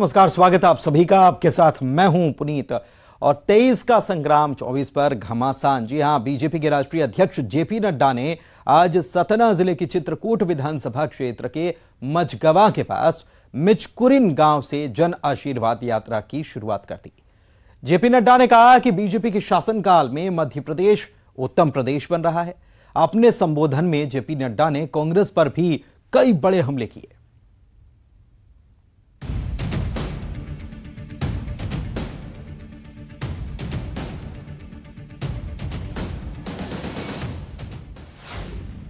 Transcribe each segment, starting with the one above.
नमस्कार, स्वागत है आप सभी का। आपके साथ मैं हूं पुनीत। और 23 का संग्राम 24 पर घमासान। जी हां, बीजेपी के राष्ट्रीय अध्यक्ष जेपी नड्डा ने आज सतना जिले की चित्रकूट विधानसभा क्षेत्र के मझगवा के पास मिचकुरिन गांव से जन आशीर्वाद यात्रा की शुरुआत कर दी। जेपी नड्डा ने कहा कि बीजेपी के शासनकाल में मध्य प्रदेश उत्तम प्रदेश बन रहा है। अपने संबोधन में जेपी नड्डा ने कांग्रेस पर भी कई बड़े हमले किए।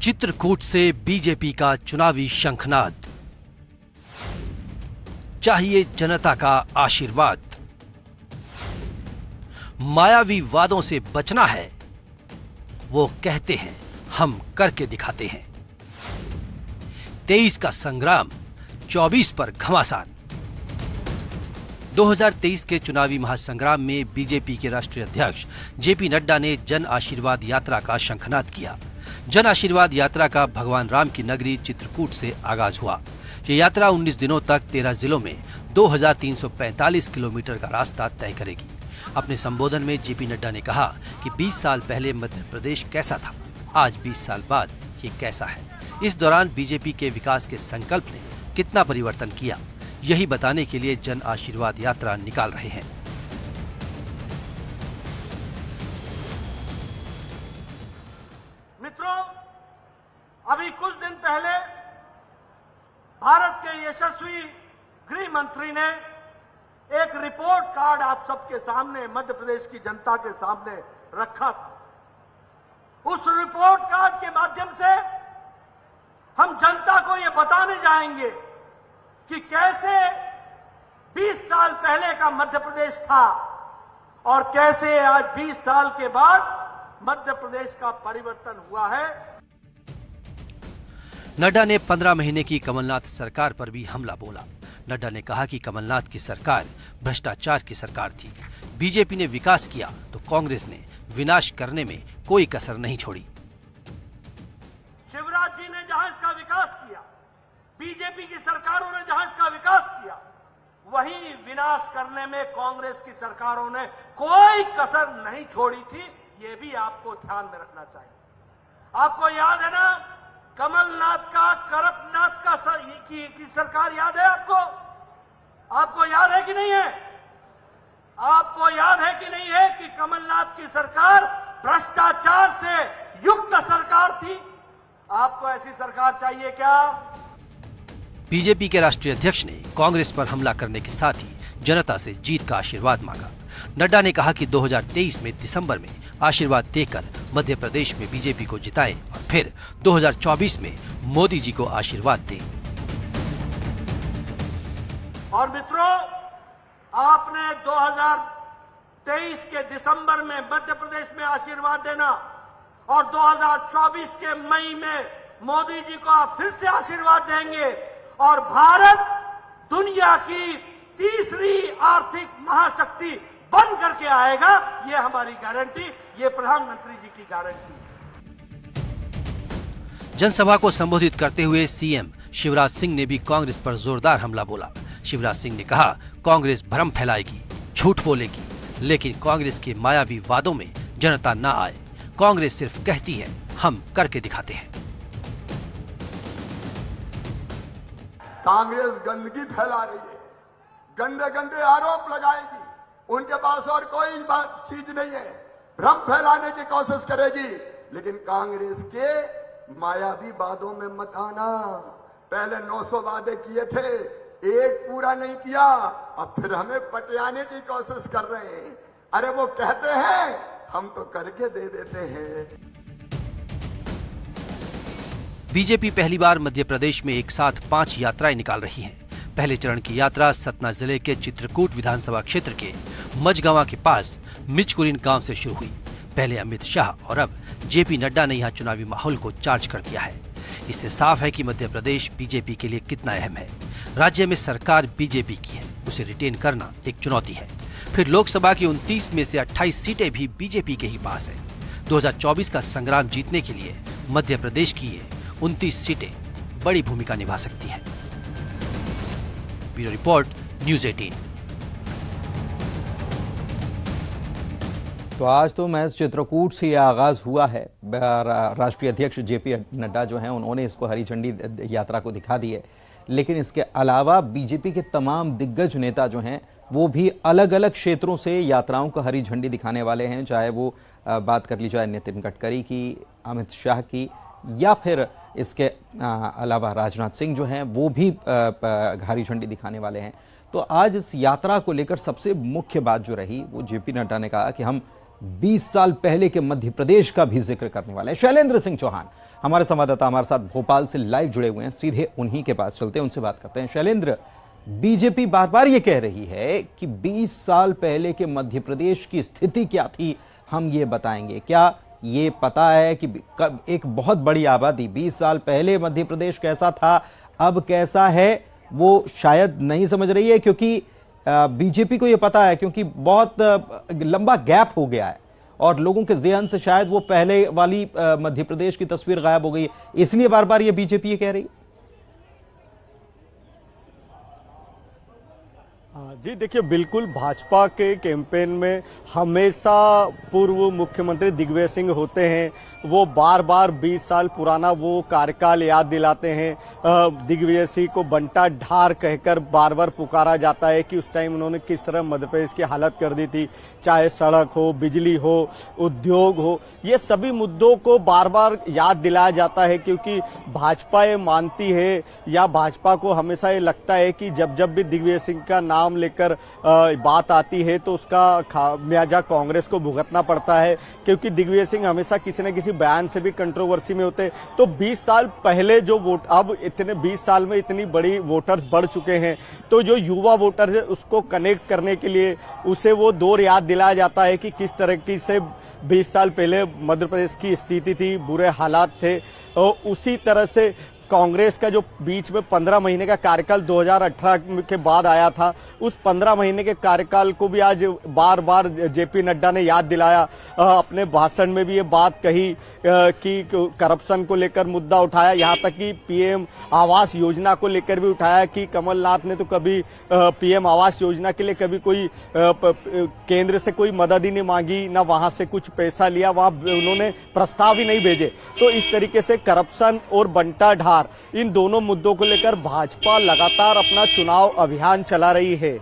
चित्रकूट से बीजेपी का चुनावी शंखनाद। चाहिए जनता का आशीर्वाद। मायावी वादों से बचना है, वो कहते हैं, हम करके दिखाते हैं। 23 का संग्राम 24 पर घमासान। 2023 के चुनावी महासंग्राम में बीजेपी के राष्ट्रीय अध्यक्ष जेपी नड्डा ने जन आशीर्वाद यात्रा का शंखनाद किया। जन आशीर्वाद यात्रा का भगवान राम की नगरी चित्रकूट से आगाज हुआ। ये यात्रा 19 दिनों तक 13 जिलों में 2345 किलोमीटर का रास्ता तय करेगी। अपने संबोधन में जेपी नड्डा ने कहा कि 20 साल पहले मध्य प्रदेश कैसा था, आज 20 साल बाद ये कैसा है। इस दौरान बीजेपी के विकास के संकल्प ने कितना परिवर्तन किया, यही बताने के लिए जन आशीर्वाद यात्रा निकाल रहे हैं। मित्रों, अभी कुछ दिन पहले भारत के यशस्वी गृह मंत्री ने एक रिपोर्ट कार्ड आप सबके सामने, मध्य प्रदेश की जनता के सामने रखा था। उस रिपोर्ट कार्ड के माध्यम से हम जनता को यह बताने जाएंगे कि कैसे 20 साल पहले का मध्य प्रदेश था और कैसे आज 20 साल के बाद मध्य प्रदेश का परिवर्तन हुआ है। नड्डा ने 15 महीने की कमलनाथ सरकार पर भी हमला बोला। नड्डा ने कहा कि कमलनाथ की सरकार भ्रष्टाचार की सरकार थी। बीजेपी ने विकास किया तो कांग्रेस ने विनाश करने में कोई कसर नहीं छोड़ी। शिवराज जी ने जहां इसका विकास किया, बीजेपी की सरकारों ने जहां इसका विकास किया, वहीं विनाश करने में कांग्रेस की सरकारों ने कोई कसर नहीं छोड़ी थी। ये भी आपको ध्यान में रखना चाहिए। आपको याद है ना, कमलनाथ का करप्टनाथ का की सरकार याद है आपको? आपको याद है कि नहीं है? आपको याद है कि नहीं है कि कमलनाथ की सरकार भ्रष्टाचार से युक्त सरकार थी? आपको ऐसी सरकार चाहिए क्या? बीजेपी के राष्ट्रीय अध्यक्ष ने कांग्रेस पर हमला करने के साथ ही जनता से जीत का आशीर्वाद मांगा। नड्डा ने कहा कि 2023 में दिसंबर में आशीर्वाद देकर मध्य प्रदेश में बीजेपी को जिताएं और फिर 2024 में मोदी जी को आशीर्वाद दें। और मित्रों, आपने 2023 के दिसंबर में मध्य प्रदेश में आशीर्वाद देना और 2024 के मई में मोदी जी को आप फिर से आशीर्वाद देंगे और भारत दुनिया की तीसरी आर्थिक महाशक्ति बन करके आएगा। ये हमारी गारंटी, ये प्रधानमंत्री जी की गारंटी है। जनसभा को संबोधित करते हुए सीएम शिवराज सिंह ने भी कांग्रेस पर जोरदार हमला बोला। शिवराज सिंह ने कहा, कांग्रेस भ्रम फैलाएगी, झूठ बोलेगी, लेकिन कांग्रेस के मायावी वादों में जनता ना आए। कांग्रेस सिर्फ कहती है, हम करके दिखाते हैं। कांग्रेस गंदगी फैला रही है, गंदे गंदे आरोप लगाएगी। उनके पास और कोई बात चीज नहीं है, भ्रम फैलाने की कोशिश करेगी। लेकिन कांग्रेस के मायावी वादों में मत आना। पहले 900 वादे किए थे, एक पूरा नहीं किया, अब फिर हमें पटियाने की कोशिश कर रहे हैं। अरे वो कहते हैं, हम तो करके दे देते हैं। बीजेपी पहली बार मध्य प्रदेश में एक साथ 5 यात्राएं निकाल रही है। पहले चरण की यात्रा सतना जिले के चित्रकूट विधानसभा क्षेत्र के मझगवा के पास मिचकुरिन गांव से शुरू हुई। पहले अमित शाह और अब जेपी नड्डा ने यहां चुनावी माहौल को चार्ज कर दिया है। इससे साफ है कि मध्य प्रदेश बीजेपी के लिए कितना अहम है। राज्य में सरकार बीजेपी की है, उसे रिटेन करना एक चुनौती है। फिर लोकसभा की 29 में से 28 सीटें भी बीजेपी के ही पास है। 2024 का संग्राम जीतने के लिए मध्य प्रदेश की ये 29 सीटें बड़ी भूमिका निभा सकती हैं। Bureau report, news 18। तो आज तो महज चित्रकूट से यह आगाज हुआ है। राष्ट्रीय अध्यक्ष जेपी नड्डा जो हैं उन्होंने इसको हरी झंडी यात्रा को दिखा दी है, लेकिन इसके अलावा बीजेपी के तमाम दिग्गज नेता जो हैं वो भी अलग अलग क्षेत्रों से यात्राओं को हरी झंडी दिखाने वाले हैं। चाहे वो बात कर ली जाए नितिन गडकरी की, अमित शाह की, या फिर इसके अलावा राजनाथ सिंह जो हैं वो भी हरी झंडी दिखाने वाले हैं। तो आज इस यात्रा को लेकर सबसे मुख्य बात जो रही वो जेपी नड्डा ने कहा कि हम 20 साल पहले के मध्य प्रदेश का भी जिक्र करने वाले हैं। शैलेंद्र सिंह चौहान हमारे संवाददाता हमारे साथ भोपाल से लाइव जुड़े हुए हैं, सीधे उन्हीं के पास चलते हैं, उनसे बात करते हैं। शैलेंद्र, बीजेपी बार बार ये कह रही है कि 20 साल पहले के मध्य प्रदेश की स्थिति क्या थी हम ये बताएंगे। क्या ये पता है कि एक बहुत बड़ी आबादी 20 साल पहले मध्य प्रदेश कैसा था, अब कैसा है, वो शायद नहीं समझ रही है? क्योंकि बीजेपी को ये पता है, क्योंकि बहुत लंबा गैप हो गया है और लोगों के ज़हन से शायद वो पहले वाली मध्य प्रदेश की तस्वीर गायब हो गई है, इसलिए बार बार ये बीजेपी ये कह रही है। जी देखिए, बिल्कुल भाजपा के कैंपेन में हमेशा पूर्व मुख्यमंत्री दिग्विजय सिंह होते हैं। वो बार बार 20 साल पुराना वो कार्यकाल याद दिलाते हैं। दिग्विजय सिंह को बंटा ढार कहकर बार बार पुकारा जाता है कि उस टाइम उन्होंने किस तरह मध्य प्रदेश की हालत कर दी थी, चाहे सड़क हो, बिजली हो, उद्योग हो, ये सभी मुद्दों को बार बार याद दिलाया जाता है। क्योंकि भाजपा ये मानती है, या भाजपा को हमेशा ये लगता है कि जब जब भी दिग्विजय सिंह का नाम लेकर बात आती है तो उसका खामियाजा कांग्रेस को भुगतना पड़ता है। क्योंकि दिग्विजय सिंह हमेशा किसी न किसी बयान से भी कंट्रोवर्सी में होते। तो 20 साल पहले जो वोट, अब इतने 20 साल में इतनी बड़ी वोटर्स बढ़ चुके हैं, तो जो युवा वोटर है उसको कनेक्ट करने के लिए उसे वो दौर याद दिलाया जाता है कि किस तरीके से 20 साल पहले मध्य प्रदेश की स्थिति थी, बुरे हालात थे। और उसी तरह से कांग्रेस का जो बीच में 15 महीने का कार्यकाल 2018 के बाद आया था, उस 15 महीने के कार्यकाल को भी आज बार बार जेपी नड्डा ने याद दिलाया। अपने भाषण में भी ये बात कही कि करप्शन को लेकर मुद्दा उठाया, यहाँ तक कि पीएम आवास योजना को लेकर भी उठाया कि कमलनाथ ने तो कभी पीएम आवास योजना के लिए कभी कोई केंद्र से कोई मदद ही नहीं मांगी, ना वहां से कुछ पैसा लिया, वहां उन्होंने प्रस्ताव ही नहीं भेजे। तो इस तरीके से करप्शन और बंटा ढार, इन दोनों मुद्दों को लेकर भाजपा लगातार अपना चुनाव अभियान चला रही है।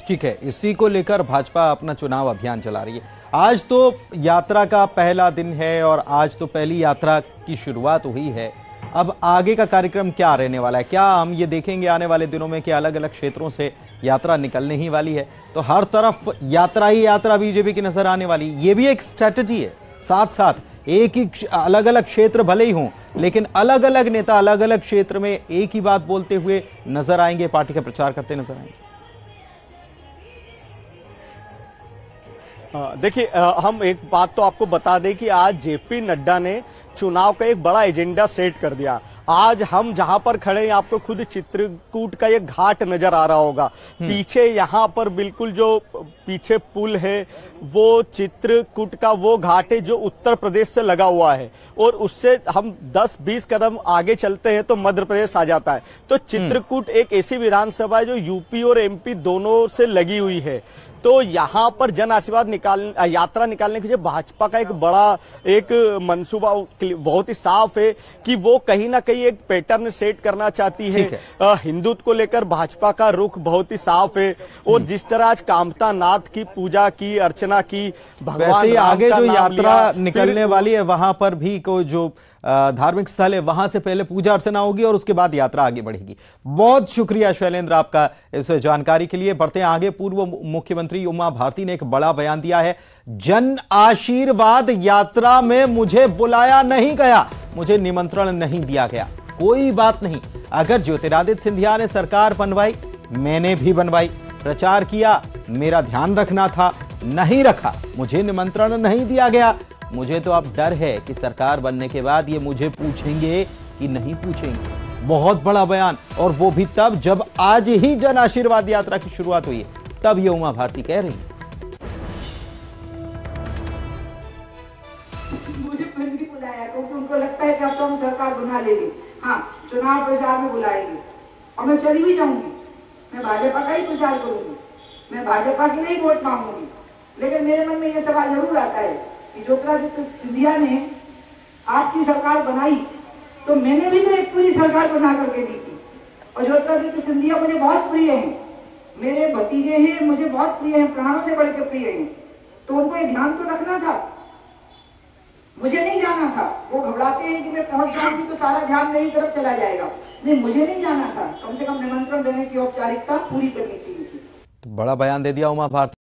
ठीक है, इसी को लेकर भाजपा अपना चुनाव अभियान चला रही है। आज तो यात्रा का पहला दिन है और आज तो पहली यात्रा की शुरुआत हुई है। अब आगे का कार्यक्रम क्या रहने वाला है? क्या हम ये देखेंगे आने वाले दिनों में कि अलग अलग क्षेत्रों से यात्रा निकलने ही वाली है, तो हर तरफ यात्रा ही यात्रा बीजेपी की नजर आने वाली? ये भी एक स्ट्रैटेजी है। साथ साथ एक ही अलग अलग क्षेत्र भले ही हों, लेकिन अलग अलग नेता अलग अलग क्षेत्र में एक ही बात बोलते हुए नजर आएंगे, पार्टी का प्रचार करते नजर आएंगे। देखिए, हम एक बात तो आपको बता दें कि आज जेपी नड्डा ने चुनाव का एक बड़ा एजेंडा सेट कर दिया। आज हम जहां पर खड़े हैं आपको खुद चित्रकूट का ये घाट नजर आ रहा होगा। पीछे यहाँ पर बिल्कुल जो पीछे पुल है वो चित्रकूट का वो घाट है जो उत्तर प्रदेश से लगा हुआ है, और उससे हम 10-20 कदम आगे चलते हैं तो मध्य प्रदेश आ जाता है। तो चित्रकूट एक ऐसी विधानसभा है जो यूपी और एमपी दोनों से लगी हुई है। तो यहाँ पर जन आशीर्वाद यात्रा निकालने के लिए भाजपा का एक बड़ा एक मंसूबा बहुत ही साफ है कि वो कहीं ना कहीं एक पैटर्न सेट करना चाहती है। हिंदुत्व को लेकर भाजपा का रुख बहुत ही साफ है, और जिस तरह आज कामता नाथ की पूजा की, अर्चना की, भगवान आगे जो यात्रा निकलने वाली है वहां पर भी कोई जो धार्मिक स्थल है वहां से पहले पूजा अर्चना होगी और उसके बाद यात्रा आगे बढ़ेगी। बहुत शुक्रिया शैलेंद्र आपका इस जानकारी के लिए। बढ़ते हैं आगे। पूर्व मुख्यमंत्री उमा भारती ने एक बड़ा बयान दिया है। जन आशीर्वाद यात्रा में मुझे बुलाया नहीं गया, मुझे निमंत्रण नहीं दिया गया। कोई बात नहीं, अगर ज्योतिरादित्य सिंधिया ने सरकार बनवाई, मैंने भी बनवाई, प्रचार किया, मेरा ध्यान रखना था, नहीं रखा, मुझे निमंत्रण नहीं दिया गया। मुझे तो अब डर है कि सरकार बनने के बाद ये मुझे पूछेंगे कि नहीं पूछेंगे। बहुत बड़ा बयान, और वो भी तब जब आज ही जन आशीर्वाद यात्रा की शुरुआत हुई है, तब ये उमा भारती कह रही है। मुझे नहीं बुलाया क्योंकि उनको लगता है कि अब तो हम सरकार बना लेंगे, हाँ चुनाव प्रचार में बुलाएंगे और मैं चली भी जाऊंगी, मैं भाजपा का ही प्रचार करूंगी, मैं भाजपा की नहीं वोट मांगूंगी। लेकिन मेरे मन में ये सवाल जरूर आता है कि ज्योतिरादित्य सिंधिया ने आपकी सरकार बनाई तो मैंने भी तो एक पूरी सरकार बना करके दी थी, और ज्योतिरादित्य सिंधिया मुझे बहुत प्रिय हैं, मेरे भतीजे हैं, मुझे बहुत प्रिय हैं, प्राणों से बढ़ के प्रिय हैं। तो उनको ये ध्यान तो रखना था, मुझे नहीं जाना था। वो घबराते हैं कि मैं पहुंच जाऊंगी तो सारा ध्यान मेरी तरफ चला जाएगा। नहीं, मुझे नहीं जाना था, कम से कम निमंत्रण देने की औपचारिकता पूरी करनी चाहिए थी। तो बड़ा बयान दे दिया उमा भारती।